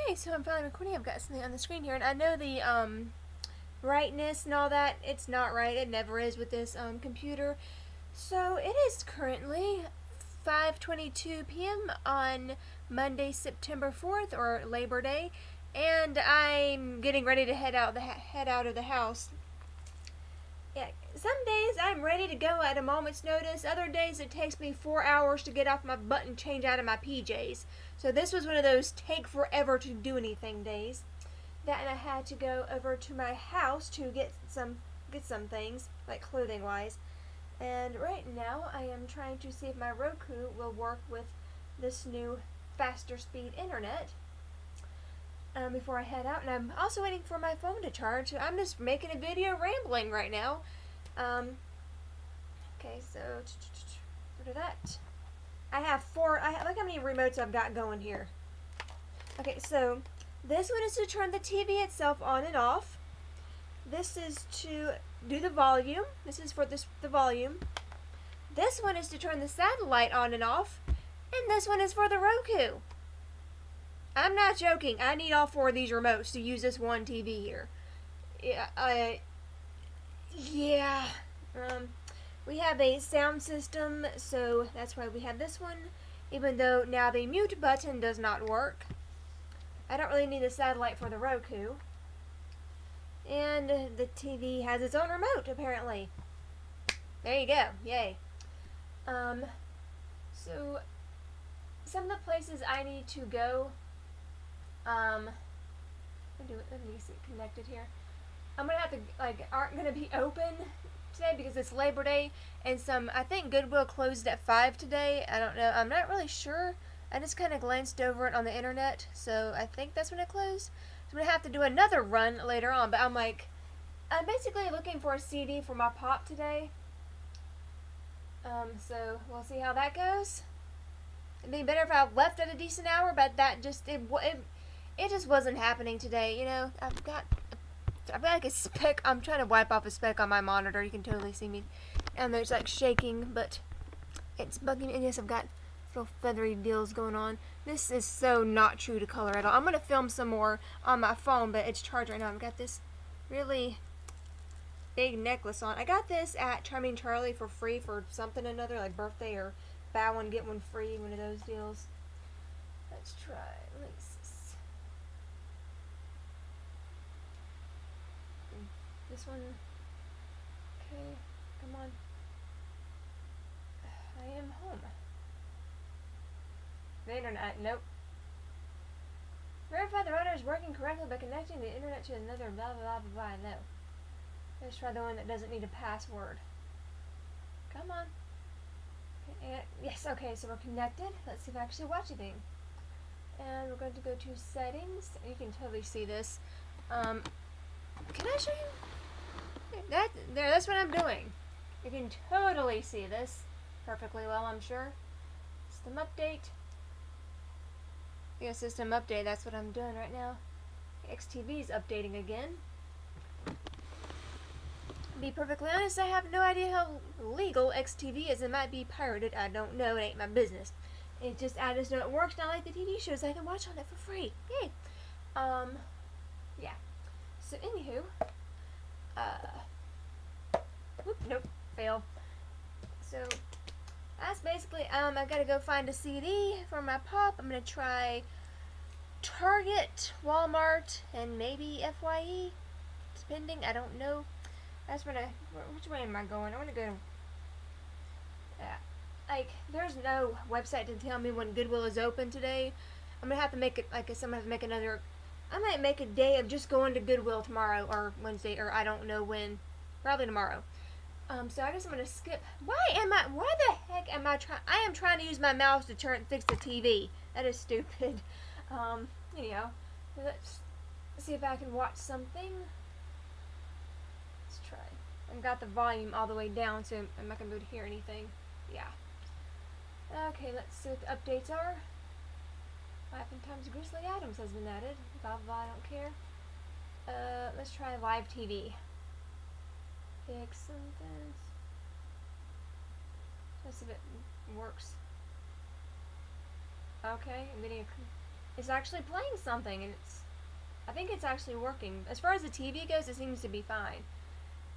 Okay, so I'm finally recording. I've got something on the screen here, and I know the brightness and all that, it's not right. It never is with this computer. So it is currently 5:22 p.m. on Monday, September 4th, or Labor Day, and I'm getting ready to head out of the house. Yeah, some days I'm ready to go at a moment's notice. Other days it takes me 4 hours to get off my butt and change out of my PJs. So this was one of those take forever to do anything days. That, and I had to go over to my house to get some things, like clothing wise. And right now I am trying to see if my Roku will work with this new faster speed internet. Before I head out, and I'm also waiting for my phone to charge. So I'm just making a video rambling right now. Okay, so rid of that. I have look how many remotes I've got going here. Okay, so this one is to turn the TV itself on and off. This is to do the volume. This is for the volume. This one is to turn the satellite on and off, and this one is for the Roku. I'm not joking. I need all 4 of these remotes to use this one TV here. Yeah. We have a sound system, so that's why we have this one. Even though now the mute button does not work. I don't really need a satellite for the Roku. And the TV has its own remote, apparently. There you go. Yay. So some of the places I need to go. Let me see, connected here. I'm gonna have to, aren't gonna be open today because it's Labor Day, and I think Goodwill closed at 5 today. I don't know. I'm not really sure. I just kind of glanced over it on the internet, so I think that's when it closed. So I'm gonna have to do another run later on, but I'm basically looking for a CD for my pop today. So we'll see how that goes. It'd be better if I left at a decent hour, but that just, it just wasn't happening today, you know. I've got like a speck. I'm trying to wipe off a speck on my monitor. You can totally see me. And there's like shaking, but it's bugging me. And yes, I've got little feathery deals going on. This is so not true to color at all. I'm going to film some more on my phone, but it's charged right now. I've got this really big necklace on. I got this at Charming Charlie for free for something or another, like birthday or buy one, get one free, one of those deals. Let's try laces. This one. Okay, come on. I am home. The internet, nope. Verify the router is working correctly by connecting the internet to another blah blah blah blah. No. Let's try the one that doesn't need a password. Come on. Okay, yes, okay, so we're connected. Let's see if I actually watch anything. And we're going to go to settings. You can totally see this. Can I show you? That's what I'm doing. You can totally see this perfectly well, I'm sure. System update. Yeah, system update, that's what I'm doing right now. XTV is updating again. To be perfectly honest, I have no idea how legal XTV is. It might be pirated. I don't know. It ain't my business. I just know it works. Not like the TV shows I can watch on it for free. Yay. Yeah. So anywho, whoop, nope, fail. So that's basically, I gotta go find a CD for my pop. I'm gonna try Target, Walmart, and maybe FYE, depending. I don't know. That's which way am I going? I want to go, there's no website to tell me when Goodwill is open today. I'm gonna have to make it, I might make another, I might make a day of just going to Goodwill tomorrow, or Wednesday, or I don't know when, probably tomorrow. So I guess I'm gonna skip. Why the heck am I am trying to use my mouse to fix the TV. That is stupid. Anyhow, let's see if I can watch something. Let's try. I've got the volume all the way down, so I'm not gonna be able to hear anything. Yeah. Okay, let's see what the updates are. 5 times Grizzly Adams has been added. Blah blah, I don't care. Let's try live TV. Fix something. Let's see if it works. Okay, I'm getting is actually playing something, and I think it's actually working. As far as the TV goes, it seems to be fine.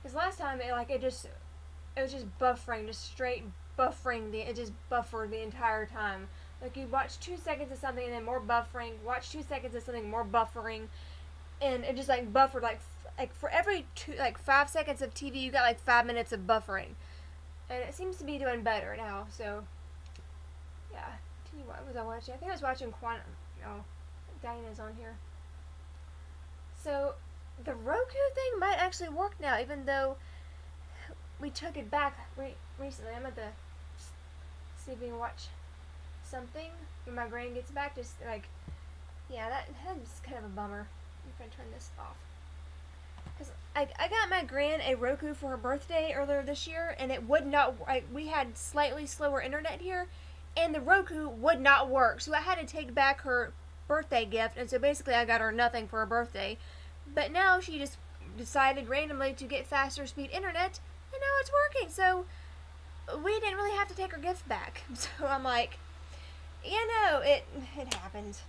Because last time, it was just buffering, just straight buffering. It just buffered the entire time. Like, you watch 2 seconds of something and then more buffering. Watch 2 seconds of something, more buffering, and it just like buffered like for every 5 seconds of TV, you got like 5 minutes of buffering, and it seems to be doing better now. So yeah, what was I watching? I think I was watching Quantum. Oh, Diana's on here. So the Roku thing might actually work now, even though we took it back recently. I'm at the see if we can watch something when my brain gets back. Just like, yeah, that's kind of a bummer. I'm gonna turn this off. Because I got my gran a Roku for her birthday earlier this year, and it would not. We had slightly slower internet here, and the Roku would not work. So I had to take back her birthday gift, and so basically I got her nothing for her birthday. But now she just decided randomly to get faster speed internet, and now it's working. So we didn't really have to take her gift back. So I'm like, it happens.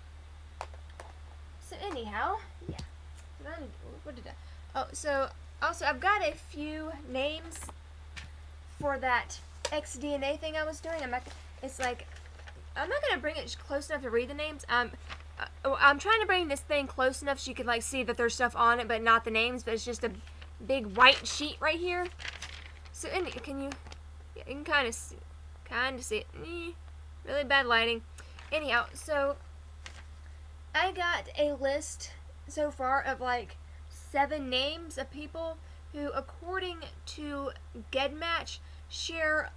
So anyhow, yeah. What did I? Oh, so also I've got a few names for that XDNA thing I was doing. I'm not gonna bring it close enough to read the names. I'm trying to bring this thing close enough so you can like see that there's stuff on it, but not the names. But it's just a big white sheet right here. So can you? Yeah, you can kind of see it. Really bad lighting. Anyhow, so I got a list so far of like 7 names of people who, according to GEDmatch, share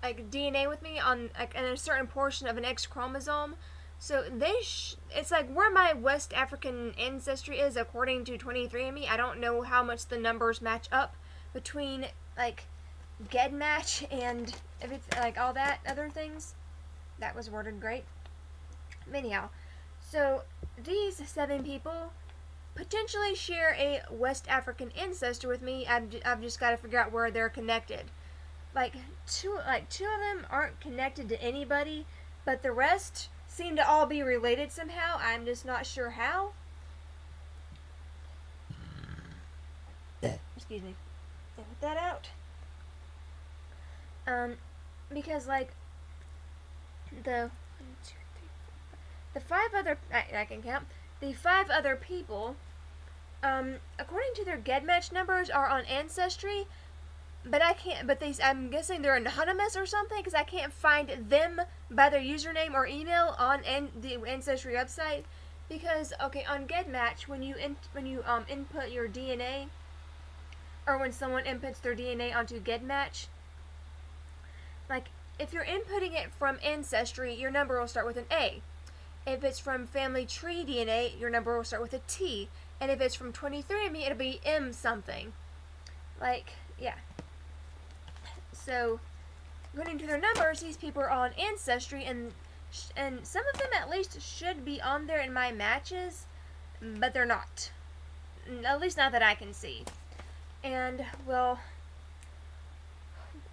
like DNA with me on like in a certain portion of an X chromosome. So it's like where my West African ancestry is according to 23andMe. I don't know how much the numbers match up between like GEDmatch and like all that other things. That was worded great. Anyhow, so these 7 people potentially share a West African ancestor with me. I've just got to figure out where they're connected. Like two of them aren't connected to anybody, but the rest seem to all be related somehow. I'm just not sure how. Excuse me. Put that out. Because like the 5 other I can count. The 5 other people, according to their GEDmatch numbers, are on Ancestry, but I can't. But I'm guessing they're anonymous or something because I can't find them by their username or email on the Ancestry website. Because on GEDmatch, when you input your DNA, or when someone inputs their DNA onto GEDmatch, like if you're inputting it from Ancestry, your number will start with an A. If it's from Family Tree DNA, your number will start with a T. And if it's from 23andMe, it'll be M something. Like, yeah. So, according to their numbers, these people are on Ancestry, and some of them at least should be on there in my matches, but they're not. At least not that I can see. And, well,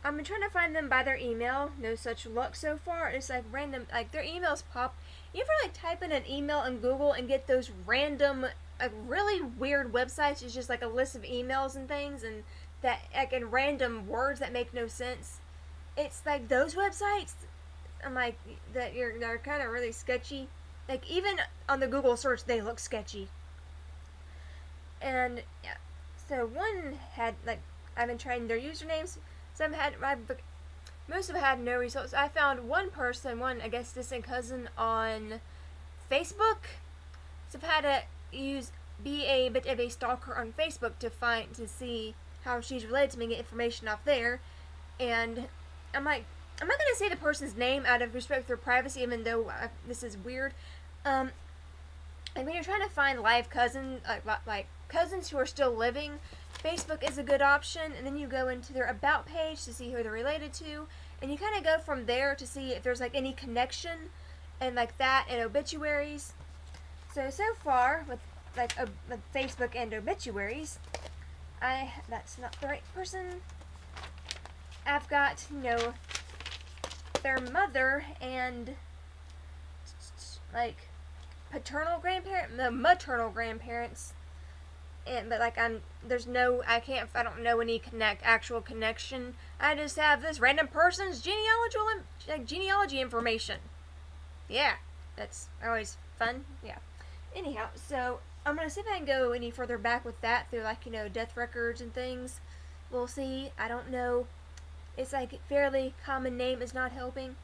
I've been trying to find them by their email. No such luck so far. It's like random, like their emails pop. You ever like type in an email in Google and get those random, like really weird websites? It's just like a list of emails and things, and that like in random words that make no sense. It's like those websites. I'm like they're kind of really sketchy. Like even on the Google search, they look sketchy. And yeah, so one had like I've been trying their usernames. Some most of them had no results. I found one person, I guess distant cousin on Facebook. So I've had to be a bit of a stalker on Facebook to see how she's related to me, get information off there. And I'm like, I'm not gonna say the person's name out of respect for their privacy, even though this is weird. And when you're trying to find live cousins, like cousins who are still living, Facebook is a good option, and then you go into their about page to see who they're related to, and you kind of go from there to see if there's like any connection and like that and obituaries. So far with with Facebook and obituaries, that's not the right person. I've got their mother and like paternal grandparent, no, maternal grandparents, but like I don't know any actual connection. I just have this random person's genealogy information. Yeah, that's always fun. Yeah. Anyhow, so I'm gonna see if I can go any further back with that through like death records and things. We'll see. I don't know. It's like fairly common name is not helping.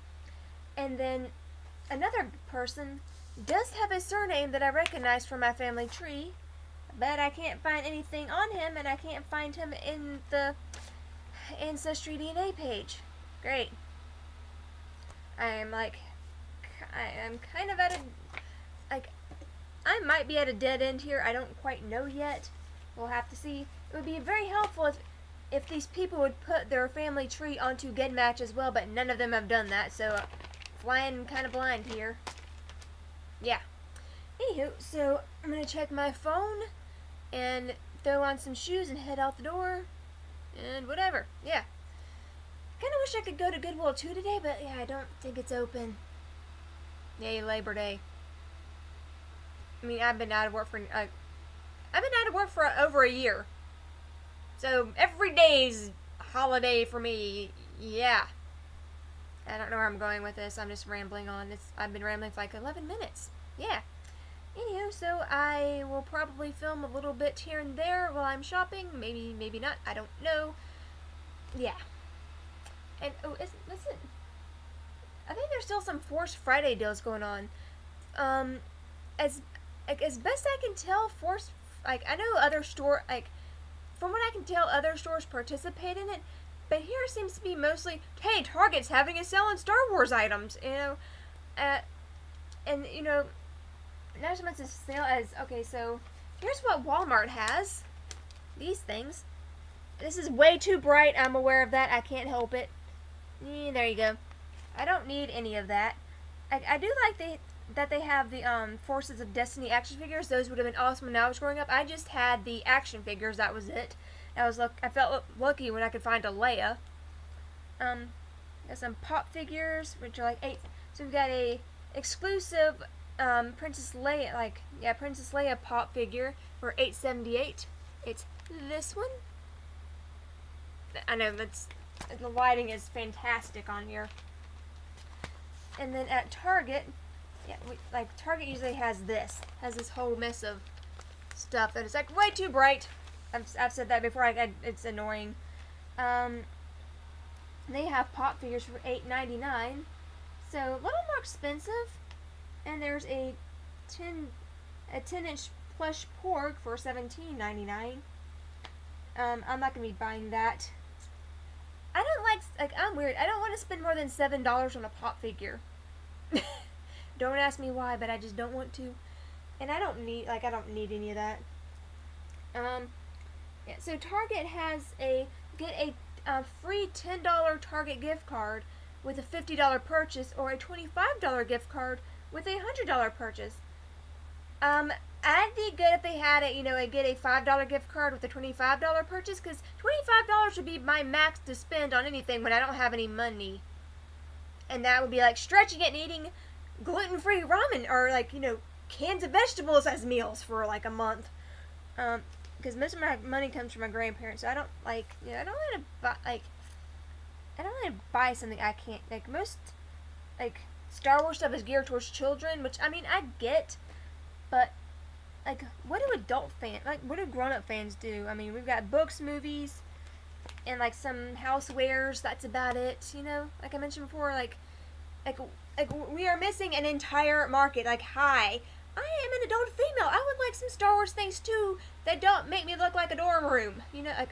And then another person does have a surname that I recognize from my family tree, but I can't find anything on him, and I can't find him in the Ancestry DNA page. Great. I am kind of at a, like, I might be at a dead end here. I don't quite know yet. We'll have to see. It would be very helpful if these people would put their family tree onto GetMatch as well, but none of them have done that, so flying kind of blind here. Yeah. Anywho, so I'm going to check my phone and throw on some shoes and head out the door and whatever. Yeah. Kind of wish I could go to Goodwill too today, but yeah, I don't think it's open. Yay, Labor Day. I mean, I've been out of work for over a year. So every day's a holiday for me. Yeah. I don't know where I'm going with this. I'm just rambling on. I've been rambling for like 11 minutes. Yeah. Anywho, so I will probably film a little bit here and there while I'm shopping. Maybe not. I don't know. Yeah. And listen. I think there's still some Force Friday deals going on. As best I can tell, I know from what I can tell, other stores participate in it, but here it seems to be mostly, hey, Target's having a sale on Star Wars items, and not so much a sale as, okay, so here's what Walmart has. These things. This is way too bright, I'm aware of that, I can't help it. There you go. I don't need any of that. I do like that they have the Forces of Destiny action figures. Those would have been awesome when I was growing up. I just had the action figures. That was it. I felt lucky when I could find a Leia. Got some pop figures, which are like 8. So we've got a exclusive Princess Leia pop figure for $8.78. It's this one. I know the lighting is fantastic on here. And then at Target, Target usually has this whole mess of stuff that is like way too bright. I've said that before. It's annoying. They have pop figures for $8.99, so a little more expensive. And there's a 10-inch plush porg for $17.99. I'm not gonna be buying that. I don't I'm weird. I don't want to spend more than $7 on a pop figure. Don't ask me why, but I just don't want to. And I don't need any of that. Yeah, so Target has get a free $10 Target gift card with a $50 purchase, or a $25 gift card with a $100 purchase. I'd be good if they had get a $5 gift card with a $25 purchase, because $25 would be my max to spend on anything when I don't have any money. And that would be like stretching it and eating gluten-free ramen, or cans of vegetables as meals for like a month. Because most of my money comes from my grandparents, so I don't want to buy something I can't. Most Star Wars stuff is geared towards children, which I get, but what do grown-up fans do? I mean, we've got books, movies, and some housewares. That's about it. Like I mentioned before, we are missing an entire market. Hi, I am an adult female. I would like some Star Wars things too that don't make me look like a dorm room. I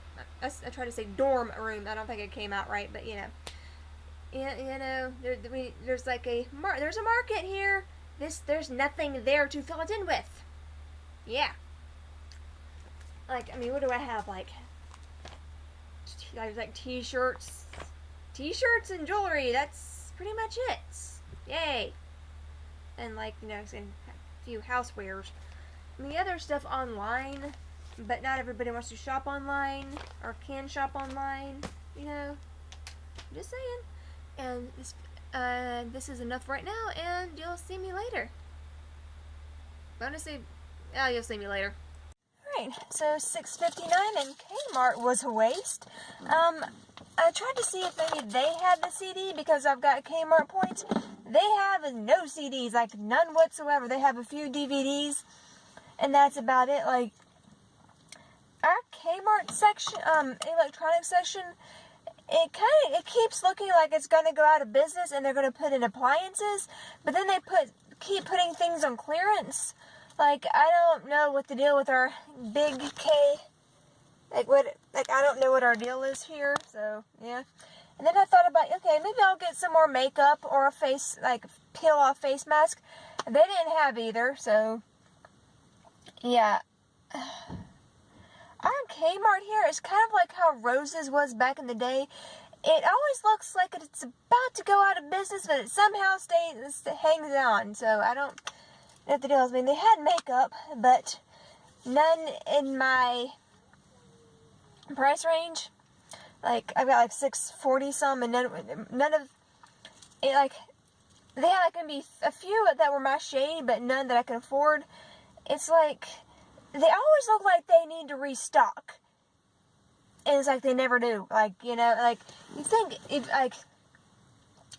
try to say dorm room. I don't think it came out right, but there's there's a market here. There's nothing there to fill it in with. Yeah. What do I have? T-shirts and jewelry. That's pretty much it. Yay. And a few housewares. The other stuff online, but not everybody wants to shop online or can shop online. Just saying. And this is enough right now, and you'll see me later. Honestly, you'll see me later. Alright, so 6:59 and Kmart was a waste. I tried to see if maybe they had the CD because I've got Kmart points. They have no CDs, like none whatsoever. They have a few DVDs, and that's about it. Like, our Kmart section, electronics section, it keeps looking like it's going to go out of business and they're going to put in appliances, but then they keep putting things on clearance. Like, I don't know what the deal with our big K, I don't know what our deal is here, so, yeah. And then I thought about, okay, maybe I'll get some more makeup or a peel-off face mask. They didn't have either, so, yeah. Our Kmart here is kind of like how Rose's was back in the day. It always looks like it's about to go out of business, but it somehow hangs on, so I don't know what the deal is. I mean, they had makeup, but none in my price range. Like, I've got like $640 some, and none of it, like, they had like maybe a few that were my shade, but none that I can afford. It's like, they always look like they need to restock. And it's like they never do. Like, you know, like, you think, if, like,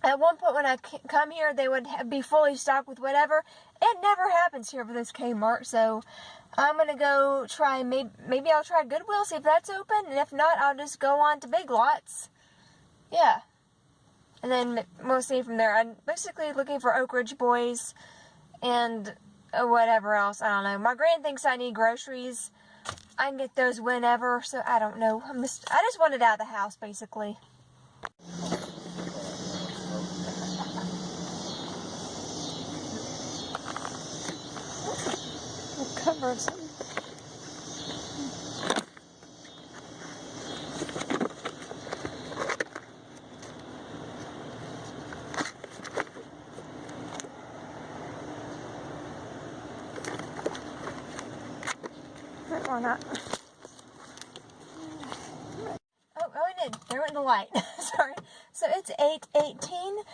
at one point when I come here, they would be fully stocked with whatever. It never happens here for this Kmart, so I'm going to go try, maybe I'll try Goodwill, see if that's open, and if not, I'll just go on to Big Lots. Yeah. And then we'll see from there. I'm basically looking for Oak Ridge Boys and whatever else. I don't know. My grand thinks I need groceries. I can get those whenever, so I don't know. I just want it out of the house, basically. We'll cover something. Or not. Oh, I did. There went the light. Sorry. So it's 8:18,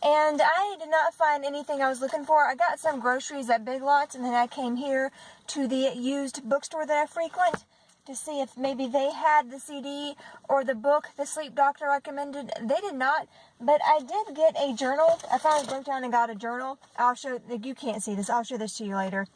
and I did not find anything I was looking for. I got some groceries at Big Lots, and then I came here to the used bookstore that I frequent to see if maybe they had the CD or the book the sleep doctor recommended. They did not, but I did get a journal. I finally broke down and got a journal. I'll show you. Can't see this. I'll show this to you later.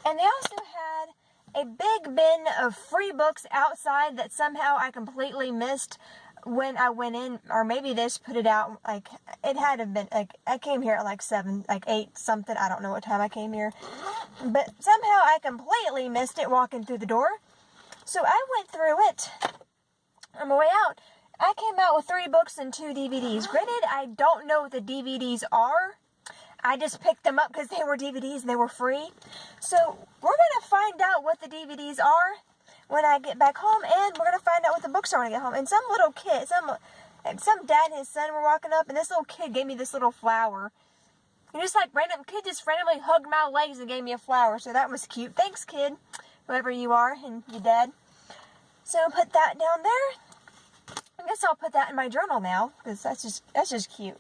And they also had a big bin of free books outside that somehow I completely missed when I went in, or maybe they just put it out, like, it had to have been, like, I came here at like 8 something, I don't know what time I came here, but somehow I completely missed it walking through the door. So I went through it on my way out. I came out with 3 books and 2 DVDs. Granted, I don't know what the DVDs are. I just picked them up because they were DVDs and they were free. So we're going to find out what the DVDs are when I get back home, and we're going to find out what the books are when I get home. And some little kid, some dad and his son were walking up, and this little kid gave me this little flower. And just like kid just randomly hugged my legs and gave me a flower, so that was cute. Thanks, kid, whoever you are, and your dad. So put that down there. I guess I'll put that in my journal now, because that's just cute.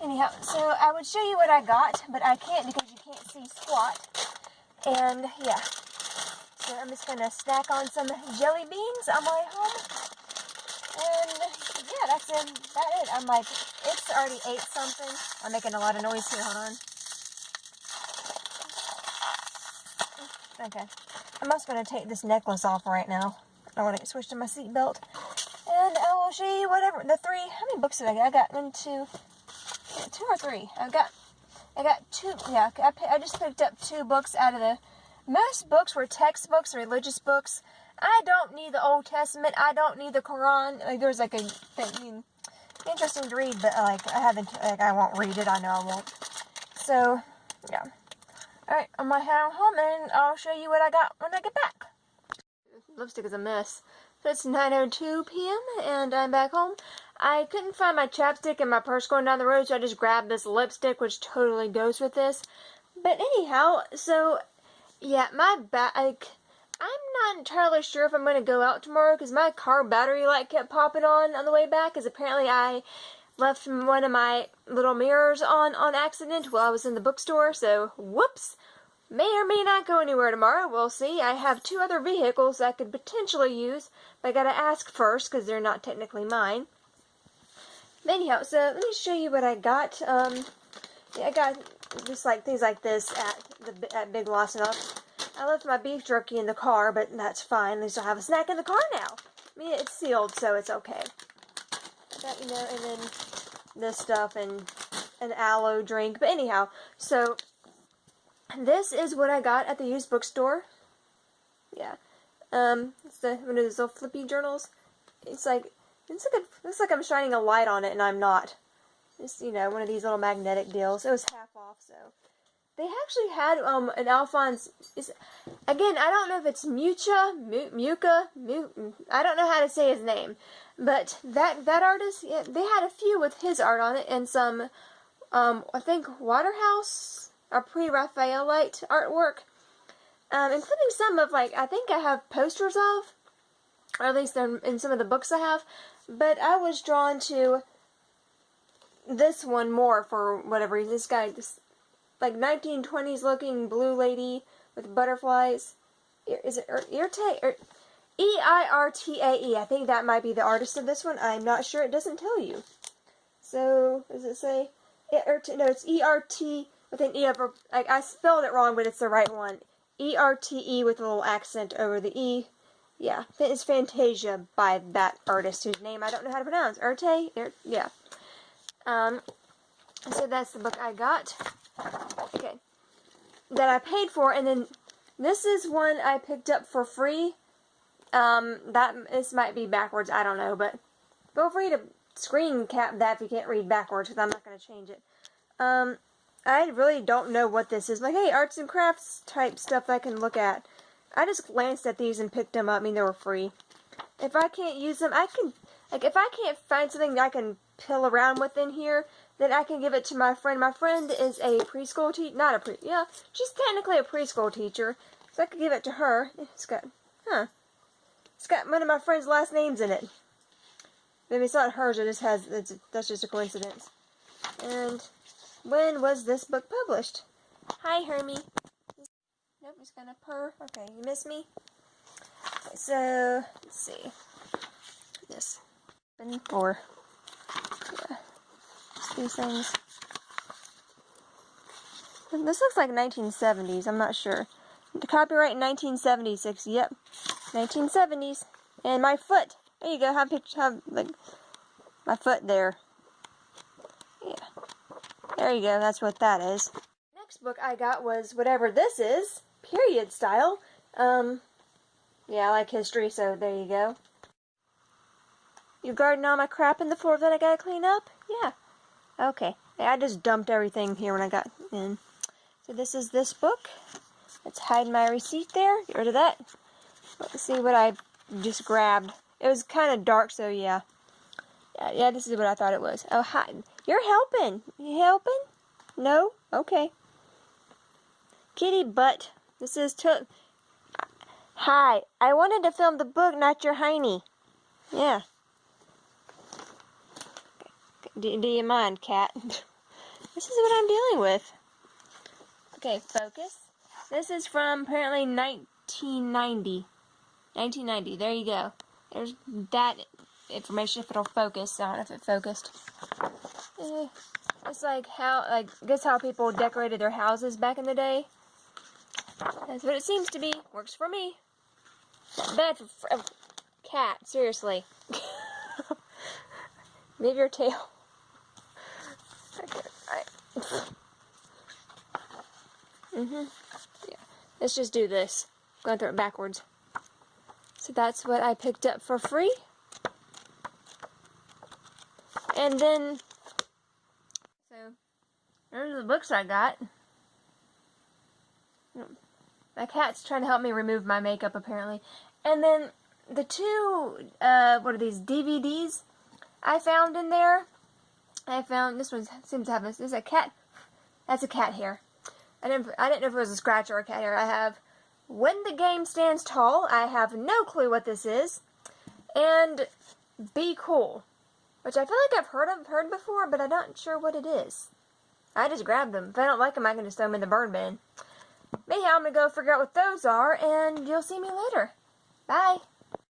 Anyhow, so I would show you what I got, but I can't because you can't see squat. And, yeah. So I'm just going to snack on some jelly beans on my way home. And, yeah, that's it. I'm like, it's already 8 something. I'm making a lot of noise here. Hold on. Okay. I'm also going to take this necklace off right now. I want to get switched to my seatbelt. And I will show you whatever. How many books did I get? I got 1, 2... 2 or 3. I got 2. Yeah, I just picked up 2 books out of the. Most books were textbooks, religious books. I don't need the Old Testament. I don't need the Quran. Like, there's like a thing, interesting to read, but like I won't read it. I know I won't. So, yeah. All right, I'm gonna head home and I'll show you what I got when I get back. Lipstick is a mess. So it's 9:02 p.m. and I'm back home. I couldn't find my chapstick in my purse going down the road, so I just grabbed this lipstick, which totally goes with this. But anyhow, so, yeah, my I'm not entirely sure if I'm going to go out tomorrow, because my car battery light kept popping on the way back, because apparently I left one of my little mirrors on accident while I was in the bookstore, so, whoops. May or may not go anywhere tomorrow. We'll see. I have 2 other vehicles I could potentially use, but I gotta ask first because they're not technically mine. Anyhow, so let me show you what I got. Yeah, I got just like things like this at Big Lots and all. I left my beef jerky in the car, but that's fine. At least I'll have a snack in the car now. I mean, it's sealed, so it's okay. But, you know, and then this stuff and an aloe drink. But anyhow, so this is what I got at the used bookstore. Yeah. It's one of those little flippy journals. It looks like I'm shining a light on it, and I'm not. It's, you know, one of these little magnetic deals. It was half off, so. They actually had, an Alphonse, again, I don't know if it's Muka, I don't know how to say his name, but that artist, yeah, they had a few with his art on it, and some, I think, Waterhouse, or Pre-Raphaelite artwork, including some of, like, I think I have posters of, or at least they're in some of the books I have, but I was drawn to this one more for whatever reason. This guy, like 1920s looking blue lady with butterflies. Is it Eirtae? E-I-R-T-A-E. I think that might be the artist of this one. I'm not sure. It doesn't tell you. So, does it say? No, it's E-R-T with an E over. Like, I spelled it wrong, but it's the right one. E-R-T-E with a little accent over the E. Yeah, it's Fantasia by that artist whose name I don't know how to pronounce. Eirtae? Yeah. So that's the book I got. Okay. That I paid for, and then this is one I picked up for free. This might be backwards, I don't know, but feel free to screen cap that if you can't read backwards, because I'm not going to change it. I really don't know what this is. Like, hey, arts and crafts type stuff I can look at. I just glanced at these and picked them up. I mean, they were free. If I can't use them, I can, like, if I can't find something that I can pill around with in here, then I can give it to my friend. My friend is a preschool teacher, she's technically a preschool teacher, so I could give it to her. It's got one of my friend's last names in it. Maybe it's not hers, that's just a coincidence. And when was this book published? Hi, Hermie. Nope, it's gonna purr. Okay, you miss me? Okay, so, let's see. This. For, yeah, just these things. This looks like 1970s, I'm not sure. The copyright in 1976, yep. 1970s. And my foot. There you go, have like, my foot there. Yeah. There you go, that's what that is. Next book I got was whatever this is. Period style. Yeah, I like history, so there you go. You guarding all my crap in the floor that I gotta clean up? Yeah. Okay. Yeah, I just dumped everything here when I got in. So this is this book. Let's hide my receipt there. Get rid of that. Let's see what I just grabbed. It was kind of dark, so yeah. Yeah, this is what I thought it was. Oh, hi. You're helping. You helping? No? Okay. Kitty butt. This is Hi. I wanted to film the book, not your hiney. Yeah. Do you mind, cat? This is what I'm dealing with. Okay, focus. This is from apparently 1990. 1990. There you go. There's that information if it'll focus. I don't know if it focused. It's like guess how people decorated their houses back in the day. That's what it seems to be. Works for me. Bad for a cat. Seriously. Move your tail. Yeah. Let's just do this. I'm going to throw it backwards. So that's what I picked up for free. And then, so, there's the books I got. My cat's trying to help me remove my makeup, apparently. And then, the 2, what are these, DVDs I found in there. I found, this one seems to have this is a cat. That's a cat hair. I didn't know if it was a scratch or a cat hair. I have When the Game Stands Tall. I have no clue what this is. And Be Cool, which I feel like I've heard before, but I'm not sure what it is. I just grabbed them. If I don't like them, I can just throw them in the burn bin. Anyhow, I'm going to go figure out what those are, and you'll see me later. Bye.